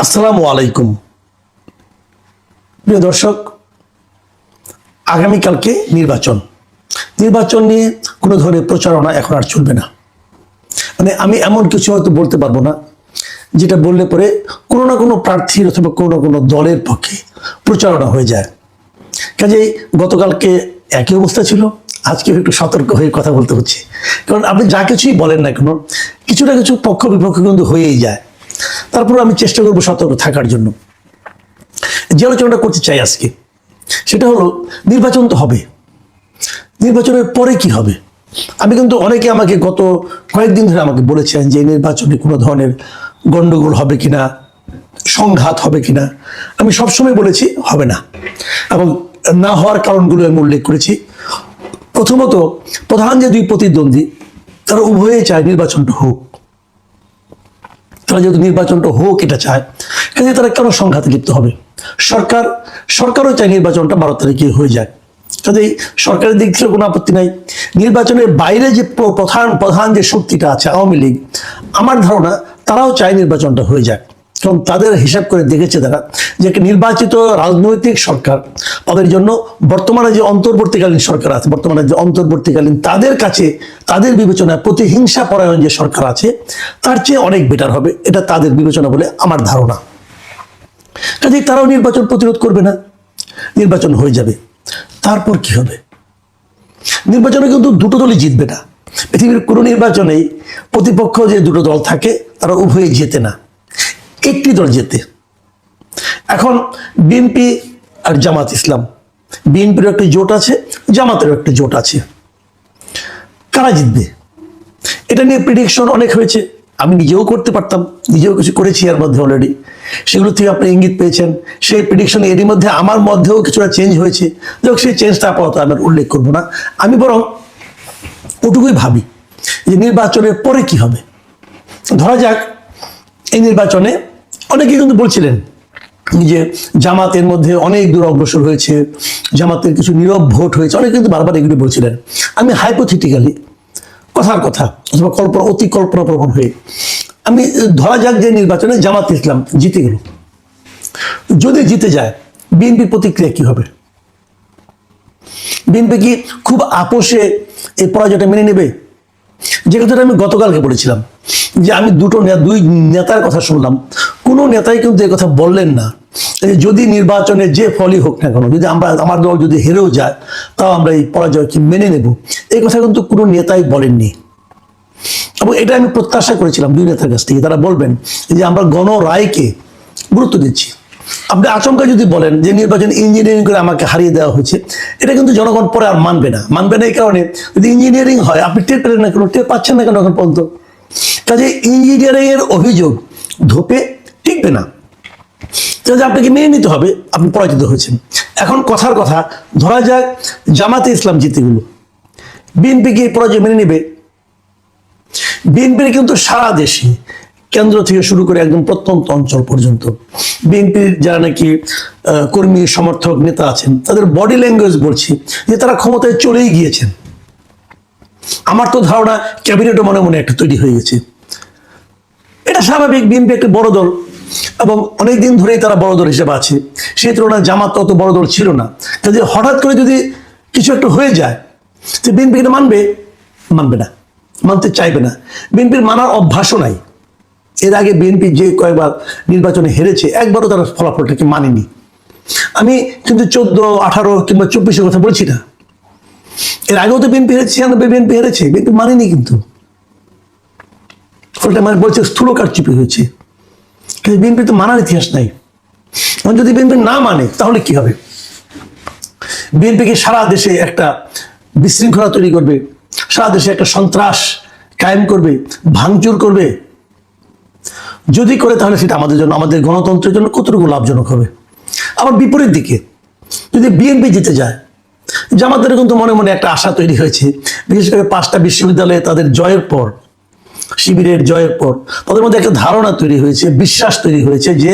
আসসালামু আলাইকুম প্রিয় দর্শক, আগামীকালকে নির্বাচন নিয়ে কোনো ধরনের প্রচারণা এখন আর চলবে না। মানে আমি এমন কিছু হয়তো বলতে পারবো না যেটা বললে পরে কোনো না কোনো প্রার্থীর অথবা কোনো না কোনো দলের পক্ষে প্রচারণা হয়ে যায়। কাজেই গতকালকে একই অবস্থা ছিল, আজকে একটু সতর্ক হয়ে কথা বলতে হচ্ছে। কারণ আপনি যা কিছুই বলেন না কেন, কিছু না কিছু পক্ষ বিপক্ষ কিন্তু হয়েই যায়। তারপর আমি চেষ্টা করবো সতর্ক থাকার জন্য। যে আলোচনাটা করতে চাই আজকে, সেটা হলো নির্বাচন তো হবে, নির্বাচনের পরে কি হবে। আমি কিন্তু অনেকে আমাকে গত কয়েকদিন ধরে আমাকে বলেছেন যে নির্বাচনে কোনো ধরনের গন্ডগোল হবে কিনা, সংঘাত হবে কিনা। আমি সবসময় বলেছি হবে না, এবং না হওয়ার কারণগুলো আমি উল্লেখ করেছি। প্রথমত, প্রধান যে দুই প্রতিদ্বন্দ্বী তারা উভয়ে চায় নির্বাচনটা হোক। তারা যেহেতু নির্বাচনটা হোক এটা চায়, কাজে তারা কেন সংঘাতে লিপ্ত হবে। সরকারও চায় নির্বাচনটা 12 তারিখে হয়ে যায়। কাজেই সরকারের দিক থেকে কোনো আপত্তি নাই। নির্বাচনের বাইরে যে প্রধান যে শক্তিটা আছে আওয়ামী লীগ, আমার ধারণা তারাও চায় নির্বাচনটা হয়ে যাক। কারণ তাদের হিসাব করে দেখেছে তারা যে একটা নির্বাচিত রাজনৈতিক সরকার, তাদের জন্য বর্তমানে যে অন্তর্বর্তীকালীন সরকার আছে, তাদের কাছে তাদের বিবেচনায় প্রতিহিংসা পরায়ণ যে সরকার আছে তার চেয়ে অনেক বেটার হবে, এটা তাদের বিবেচনা বলে আমার ধারণা। কাজেই তারাও নির্বাচন প্রতিরোধ করবে না, নির্বাচন হয়ে যাবে। তারপর কি হবে? নির্বাচনে কিন্তু দুটো দলই জিতবে না। পৃথিবীর কোনো নির্বাচনেই প্রতিপক্ষ যে দুটো দল থাকে তারা উভয়ে জেতে না, একটি দল জেতে। এখন বিএনপি আর জামাত ইসলাম, বিএনপির একটি জোট আছে, জামাতেরও একটি জোট আছে। কারা জিতবে এটা নিয়ে প্রেডিকশন অনেক হয়েছে। আমি নিজেও করতে পারতাম, নিজেও কিছু করেছি এর মধ্যে অলরেডি। সেগুলো থেকে আপনি ইঙ্গিত পেয়েছেন। সেই প্রেডিকশন এরই মধ্যে আমার মধ্যেও কিছুটা চেঞ্জ হয়েছে। যাক, সেই চেঞ্জটা আপাতত আমি উল্লেখ করবো না। আমি বরং ওটুকুই ভাবি যে নির্বাচনের পরে কি হবে। ধরা যাক এই নির্বাচনে অনেকেই কিন্তু বলছিলেন যে জামাতের মধ্যে অনেক দূর অগ্রসর হয়েছে, জামাতের কিছু নীরব ভোট হয়েছে, অনেকে কিন্তু বারবার এগুলি বলছিলেন। আমি হাইপোথেটিক্যালি কথার কথা অথবা অতি কল্পনাপ্রবণ হয়ে আমি ধরা যাক যে নির্বাচনে জামাত ইসলাম জিতে গেল। যদি জিতে যায়, বিএনপির প্রতিক্রিয়া কি হবে? বিএনপি কি খুব আপোষে এই পরাজয়টা মেনে নেবে? যে কথাটা আমি গতকালকে বলেছিলাম যে আমি দুই নেতার কথা শুনলাম, কোনো নেতাই কিন্তু এই কথা বললেন না যদি নির্বাচনে যে ফলই হোক না কেন, যদি আমার দল যদি হেরেও যায় তাও আমরা এই পরাজয়কে মেনে নেব, এই কথা কিন্তু কোনো নেতাই বলেননি। এবং এটা আমি প্রত্যাশা করেছিলাম দুই নেতার কাছ থেকে, তারা বলবেন যে আমরা গণরায়কে গুরুত্ব দিচ্ছি। আপনি আচমকা যদি বলেন যে নির্বাচন ইঞ্জিনিয়ারিং করে আমাকে হারিয়ে দেওয়া হয়েছে, এটা কিন্তু জনগণ পরে আর মানবে না এই কারণে, যদি ইঞ্জিনিয়ারিং হয় আপনি টের পেলেন না কেন, টের পাচ্ছেন না কেন এখন পর্যন্ত। কাজে ইঞ্জিনিয়ারিং এর অভিযোগ ধোপে টিকবে না। আপনাকে মেনে নিতে হবে আপনি পরাজিত হয়েছেন। এখন কথার কথা, ধরা যাক জামাতে ইসলাম জিতে গেল, বিএনপি কি পরাজয় মেনে নেবে? বিএনপির কিন্তু সারা দেশে কেন্দ্র থেকে শুরু করে একদম প্রত্যন্ত অঞ্চল পর্যন্ত বিএনপির যারা নাকি কর্মী সমর্থক নেতা আছেন, তাদের বডি ল্যাঙ্গুয়েজ বলছি যে তারা ক্ষমতায় চলেই গিয়েছেন। আমার তো ধারণা ক্যাবিনেটও মনে মনে একটা তৈরি হয়ে গেছে। এটা স্বাভাবিক, বিএনপি একটা বড় দল এবং অনেকদিন ধরেই তারা বড় দল হিসেবে আছে। সেই তুলনায় জামাত অত বড় দল ছিল না। কাজে হঠাৎ করে যদি কিছু একটা হয়ে যায়, যে বিএনপি এটা মানবে না, মানতে চাইবে না। বিএনপির মানার অভ্যাসও নাই। এর আগে বিএনপি যে কয়েকবার নির্বাচনে হেরেছে, একবারও তারা ফলাফলটাকে মানেনি। আমি কিন্তু 14, 18 কিংবা 24-এর কথা বলছি না। এর আগেও তো বিএনপি হেরেছে, 96 বিএনপি হেরেছে, বিএনপি মানেনি। কিন্তু ফলটা মানে বলছে স্থূল কারচুপি হয়েছে। কিন্তু বিএনপি তো মানার ইতিহাস নাই। যদি বিএনপি না মানে তাহলে কি হবে? বিএনপিকে সারা দেশে একটা বিশৃঙ্খলা তৈরি করবে, সারা দেশে একটা সন্ত্রাস কায়েম করবে, ভাঙচুর করবে। যদি করে তাহলে সেটা আমাদের জন্য, আমাদের গণতন্ত্রের জন্য কতটুকু লাভজনক হবে। আবার বিপরীত দিকে যদি বিএনপি জিতে যায়, জামাতের কিন্তু মনে মনে একটা আশা তৈরি হয়েছে, বিশেষ করে 5টা বিশ্ববিদ্যালয়ে তাদের জয়ের পর, শিবিরের জয়ের পর তাদের মধ্যে একটা ধারণা তৈরি হয়েছে, বিশ্বাস তৈরি হয়েছে যে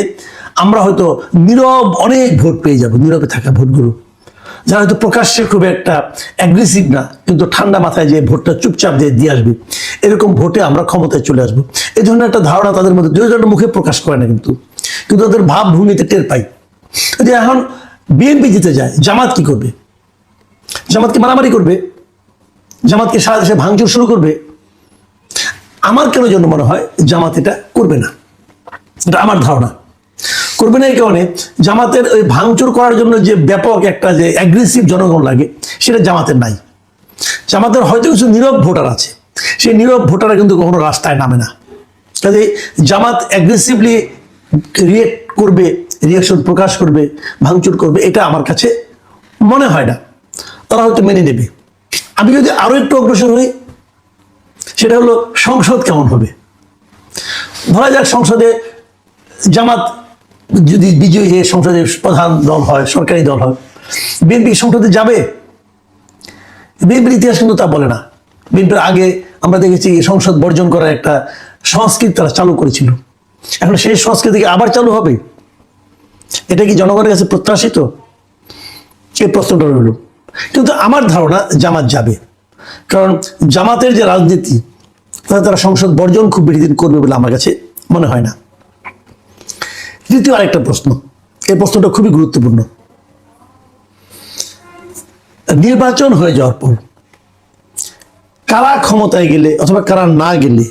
আমরা হয়তো নীরব অনেক ভোট পেয়ে যাব। নীরবে থাকা ভোটগুলো, যারা হয়তো প্রকাশ্যে খুব একটা অ্যাগ্রেসিভ না, কিন্তু ঠান্ডা মাথায় যে ভোটটা চুপচাপ দিয়ে আসবে, এরকম ভোটে আমরা ক্ষমতায় চলে আসবো, এই ধরনের একটা ধারণা তাদের মধ্যে, দুজনের মুখে প্রকাশ করে না কিন্তু কিন্তু ওদের ভাবভূমিতে টের পাই। যে এখন বিএনপি জিতে যায়, জামাত কি করবে? জামাত কি মারামারি করবে? জামাত কি সারা দেশে ভাঙচুর শুরু করবে? আমার কেন জন্য মনে হয় জামাত এটা করবে না। এটা আমার ধারণা করবে না। এই কারণে জামাতের ওই ভাঙচুর করার জন্য যে ব্যাপক একটা যে অ্যাগ্রেসিভ জনগণ লাগে, সেটা জামাতের নাই। জামাতের হয়তো কিছু নীরব ভোটার আছে, সেই নীরব ভোটাররা কিন্তু কখনো রাস্তায় নামে না। কাজে জামাত অ্যাগ্রেসিভলি রিয়েক্ট করবে, রিয়াকশন প্রকাশ করবে, ভাঙচুর করবে, এটা আমার কাছে মনে হয় না। তারা হয়তো মেনে নেবে। আমি যদি আরো একটু অগ্রসর হই, সেটা হলো সংসদ কেমন হবে। ধরা যাক সংসদে জামাত যদি বিজয়ী হয়ে সংসদের প্রধান দল হয়, সরকারি দল হয়, বিএনপি সংসদে যাবে? বিএনপির ইতিহাস কিন্তু তা বলে না। বিএনপির আগে আমরা দেখেছি সংসদ বর্জন করার একটা সংস্কৃতি তারা চালু করেছিল। এখন সেই সংস্কৃতি আবার চালু হবে? এটা কি জনগণের কাছে প্রত্যাশিত? এই প্রশ্নটা রইল। কিন্তু আমার ধারণা জামাত যাবে, কারণ জামাতের যে রাজনীতি, তারা সংসদ বর্জন খুব বেশি দিন করবে বলে আমার কাছে মনে হয় না। দ্বিতীয় আরেকটা প্রশ্ন, এই প্রশ্নটা খুবই গুরুত্বপূর্ণ। নির্বাচন হয়ে যাওয়ার পর কারা ক্ষমতায় গেলে অথবা কারা না গেলে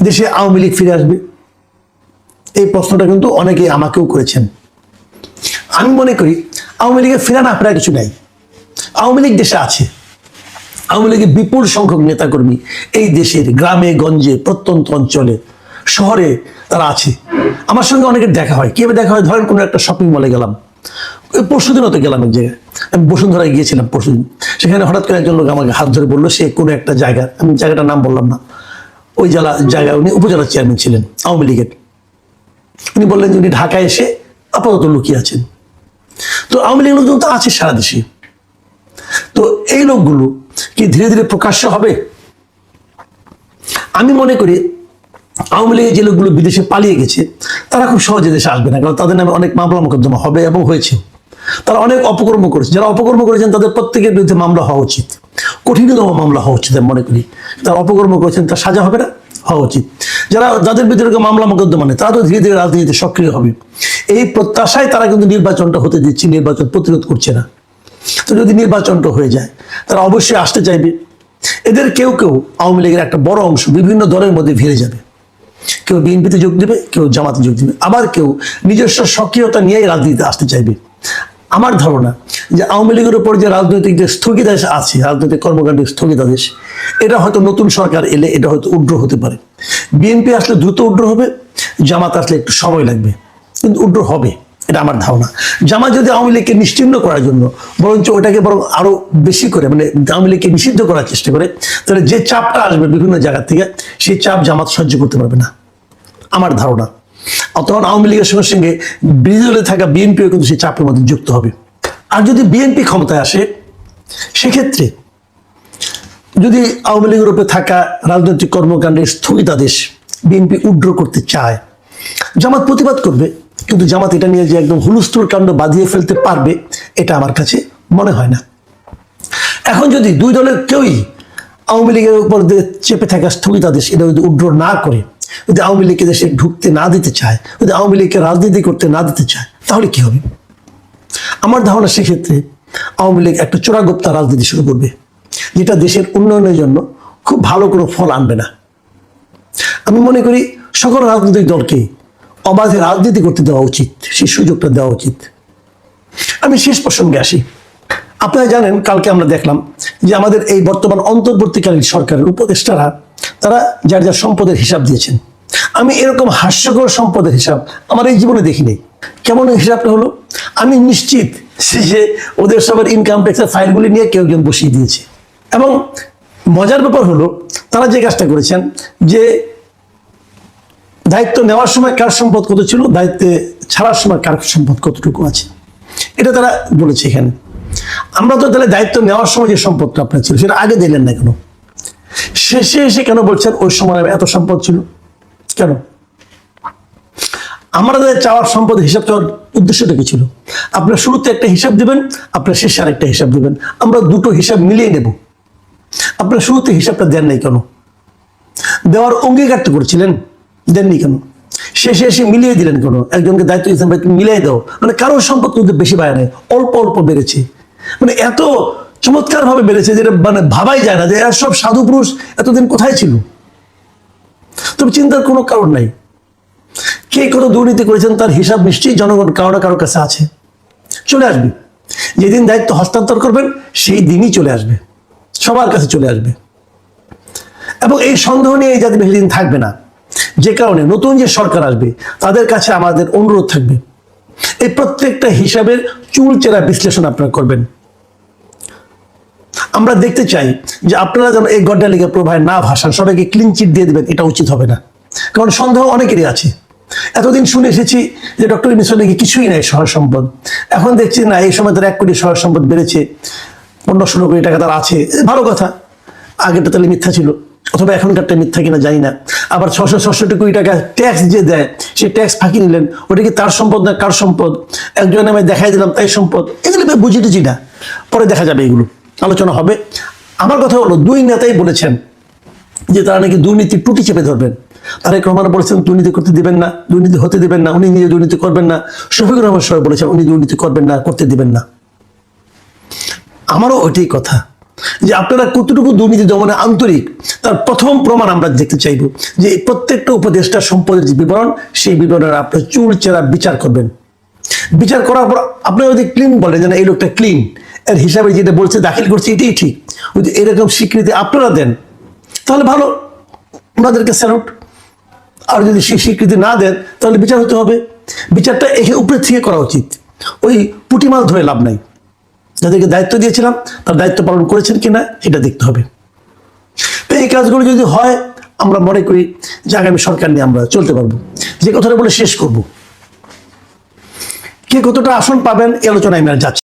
দেশে আওয়ামী লীগ ফিরে আসবে? এই প্রশ্নটা কিন্তু অনেকে আমাকেও করেছেন। আমি মনে করি আওয়ামী লীগের ফেরা না ফেরা কিছু নাই। আওয়ামী লীগ দেশে আছে। আওয়ামী লীগের বিপুল সংখ্যক নেতাকর্মী এই দেশের গ্রামে গঞ্জে, প্রত্যন্ত অঞ্চলে, শহরে তারা আছে। আমার সঙ্গে অনেকের দেখা হয়। কিভাবে দেখা হয়? ধরেন কোনো একটা শপিং মলে গেলাম, পরশুদিনও তো গেলাম এক জায়গায়, আমি বসুন্ধরায় গিয়েছিলাম পরশুদিন। সেখানে হঠাৎ করে একজন লোক আমাকে হাত ধরে বললো সে কোনো একটা জায়গা, আমি জায়গাটার নাম বললাম না, ওই জায়গায় উনি উপজেলা চেয়ারম্যান ছিলেন আওয়ামী লীগের। উনি বললেন যে উনি ঢাকায় এসে আপাতত লুকিয়ে আছেন। তো আওয়ামী লীগের লোকজন তো আছে সারা দেশে। তো এই লোকগুলো কি ধীরে ধীরে প্রকাশ্য হবে? আমি মনে করি আওয়ামী লীগের যে লোকগুলো বিদেশে পালিয়ে গেছে, তারা খুব সহজে দেশে আসবে না, কারণ তাদের নামে অনেক মামলা মোকদ্দমা হবে এবং হয়েছে। তারা অনেক অপকর্ম করেছে। যারা অপকর্ম করেছেন তাদের প্রত্যেকের বিরুদ্ধে মামলা হওয়া উচিত, কঠিনতম মামলা হওয়া উচিত। আমি মনে করি তারা অপকর্ম করেছেন, তার সাজা হবে না, হওয়া উচিত। যাদের বিরুদ্ধে মামলা মোকদ্দমা নেই, তারা তো ধীরে ধীরে রাজনীতিতে সক্রিয় হবে। এই প্রত্যাশায় তারা কিন্তু নির্বাচনটা হতে দিচ্ছে, নির্বাচন প্রতিরোধ করছে না। তো যদি নির্বাচনটা হয়ে যায়, তারা অবশ্যই আসতে চাইবে। এদের কেউ কেউ আওয়ামী লীগের একটা বড় অংশ বিভিন্ন দলের মধ্যে ভিড়ে যাবে। কেউ বিএনপিতে যোগ দেবে, কেউ জামাতে যোগ দেবে, আবার কেউ নিজস্ব সক্রিয়তা নিয়েই রাজনীতিতে আসতে চাইবে। আমার ধারণা যে আওয়ামী লীগের উপর যে রাজনৈতিক যে স্থগিতাদেশ আছে, রাজনৈতিক কর্মকাণ্ডের স্থগিতাদেশ, এটা হয়তো নতুন সরকার এলে এটা হয়তো উড্র হতে পারে। বিএনপি আসলে দ্রুত উড্র হবে, জামাত আসলে একটু সময় লাগবে, কিন্তু উড্র হবে, এটা আমার ধারণা। জামাত যদি আওয়ামী লীগকে নিশ্চিহ্ন করার জন্য বরঞ্চ ওটাকে বরং আরো বেশি করে, মানে আওয়ামী লীগকে নিষিদ্ধ করার চেষ্টা করে, তাহলে যে চাপটা আসবে বিভিন্ন জায়গা থেকে, সেই চাপ জামাত সহ্য করতে পারবে না, আমার ধারণা। তখন আওয়ামী লীগের সঙ্গে সঙ্গে বিরোধী দলে থাকা বিএনপিও কিন্তু সেই চাপের মধ্যে যুক্ত হবে। আর যদি বিএনপি ক্ষমতায় আসে, সেক্ষেত্রে যদি আওয়ামী লীগের উপরে থাকা রাজনৈতিক কর্মকাণ্ডের স্থগিতাদেশ বিএনপি উড্র করতে চায়, জামাত প্রতিবাদ করবে, কিন্তু জামাত এটা নিয়ে যে একদম হুলস্থুল কাণ্ড বাঁধিয়ে ফেলতে পারবে, এটা আমার কাছে মনে হয় না। এখন যদি দুই দলের কেউই আওয়ামী লীগের উপর চেপে থাকা স্থগিতাদেশ এটা যদি উড্র না করে, যদি আওয়ামী লীগকে দেশে ঢুকতে না দিতে চায়, যদি আওয়ামী লীগকে রাজনীতি করতে না দিতে চায়, তাহলে কি হবে? আমার ধারণা সেক্ষেত্রে আওয়ামী লীগ একটা চোরাগোপ্তা রাজনীতি শুরু করবে, যেটা দেশের উন্নয়নের জন্য খুব ভালো কোনো ফল আনবে না। আমি মনে করি সকল রাজনৈতিক দলকে অবাধে রাজনীতি করতে দেওয়া উচিত, সেই সুযোগটা দেওয়া উচিত। আমি শেষ প্রসঙ্গে আসি। আপনারা জানেন, কালকে আমরা দেখলাম যে আমাদের এই বর্তমান অন্তর্বর্তীকালীন সরকারের উপদেষ্টারা তারা যার যার সম্পদের হিসাব দিয়েছেন। আমি এরকম হাস্যকর সম্পদের হিসাব আমার এই জীবনে দেখিনি। কেমন হিসাবটা হলো? আমি নিশ্চিত যে ওদের সবার ইনকাম ট্যাক্সের ফাইলগুলি নিয়ে কেউ একজন বসিয়ে দিয়েছে। এবং মজার ব্যাপার হলো, তারা যে কাজটা করেছেন, যে দায়িত্ব নেওয়ার সময় কার সম্পদ কত ছিল, দায়িত্বে ছাড়ার সময় কার সম্পদ কতটুকু আছে, এটা তারা বলেছে এখানে। আমরা তো তাহলে দায়িত্ব নেওয়ার সময় যে সম্পদটা আপনার ছিল সেটা আগে দিলেন না কেন? শেষে এসে কেন বলছেন ওই সময় এত সম্পদ ছিল? কেন? আমাদের চাওয়ার সম্পদ হিসাব চাওয়ার উদ্দেশ্যটা কি ছিল? আপনার শুরুতে একটা হিসাব দিবেন, আপনার শেষে আরেকটা হিসাব দিবেন, আমরা দুটো হিসাব মিলিয়ে নেব। আপনার শুরুতে হিসাবটা দেন নাই কেন? দেওয়ার অঙ্গীকার তো করেছিলেন, দেননি কেন? শেষে এসে মিলিয়ে দিলেন, কোনো একজনকে দায়িত্ব দিয়েছেন ভাই তুমি মিলিয়ে দাও, মানে কারোর সম্পদ কিন্তু বেশি বাড়ে নাই, অল্প অল্প বেড়েছে, মানে এত চমৎকার ভাবে বেড়েছে যেটা মানে ভাবাই যায় না যে এরা সব সাধু পুরুষ এতদিন কোথায় ছিল। তবে চিন্তার কোনো কারণ নাই, কে কত দুর্নীতি করেছেন তার হিসাব নিশ্চয়ই জনগণ কারো না কারোর কাছে আছে, চলে আসবে। যেদিন দায়িত্ব হস্তান্তর করবেন সেই দিনই চলে আসবে, সবার কাছে চলে আসবে। এবং এই সন্দেহ নিয়ে এই জাতি বেশি দিন থাকবে না, যে কারণে নতুন যে সরকার আসবে তাদের কাছে আমাদের অনুরোধ থাকবে এই প্রত্যেকটা হিসাবের চুলচেরা বিশ্লেষণ আপনারা করবেন। আমরা দেখতে চাই যে আপনারা যেন এই গড্ডালিকা প্রভায় না ভাসান, সবাইকে ক্লিন চিট দিয়ে দেবেন, এটা উচিত হবে না। কারণ সন্দেহ অনেকেরই আছে। এতদিন শুনে এসেছি যে ডক্টর ইউনূস নাকি কিছুই নাই সহায় সম্পদ, এখন দেখছি না এই সময় তার 1 কোটি সহায় সম্পদ বেড়েছে, 15-16 কোটি টাকা তার আছে, ভালো কথা। আগেটা তাহলে মিথ্যা ছিল, অথবা এখনকারটা মিথ্যা কিনা জানি না। আবার 666 কোটি টাকা ট্যাক্স যে দেয়, সেই ট্যাক্স ফাঁকি নিলেন, ওটা কি তার সম্পদ না কার সম্পদ? একজনের নামে দেখাই দিলাম তাই সম্পদ, এগুলো বুঝি টুঝি না, পরে দেখা যাবে, এগুলো আলোচনা হবে। আমার কথা হলো 2 নেতাই বলেছেন যে তারা নাকি দুর্নীতি টুটি চেপে ধরবেন। তারেক রহমান বলেছেন দুর্নীতি করতে দিবেন না, দুর্নীতি হতে দিবেন না, উনি নিজে দুর্নীতি করবেন না। শফিকুর রহমান সাহেব বলেছেন উনি দুর্নীতি করবেন না, করতে দিবেন না। আমারও ওইটাই কথা যে আপনারা কতটুকু দুর্নীতি দমনে আন্তরিক তার প্রথম প্রমাণ আমরা দেখতে চাইব যে প্রত্যেকটা উপদেষ্টার সম্পদের যে বিবরণ, সেই বিবরণের আপনার চুলচেরা বিচার করবেন। বিচার করার পর আপনারা যদি ক্লিন বলেন যে না এই লোকটা ক্লিন, এর হিসাবে যেটা বলছে দাখিল করছে এটাই ঠিক, যদি এরকম স্বীকৃতি আপনারা দেন তাহলে ভালো, ওনাদেরকে স্যালুট। আর যদি সেই স্বীকৃতি না দেন তাহলে বিচার হতে হবে। বিচারটা এখানে উপরে থেকে করা উচিত, ওই পুঁটিমাল ধরে লাভ নাই। যাদেরকে দায়িত্ব দিয়েছিলাম তার দায়িত্ব পালন করেছেন কিনা এটা দেখতে হবে। তো এই কাজগুলো যদি হয় আমরা মনে করি যে আগামী সরকার নিয়ে আমরা চলতে পারবো। যে কথাটা বলে শেষ করব, কে কতটা আসন পাবেন এই আলোচনায় আমি আর যাচ্ছি।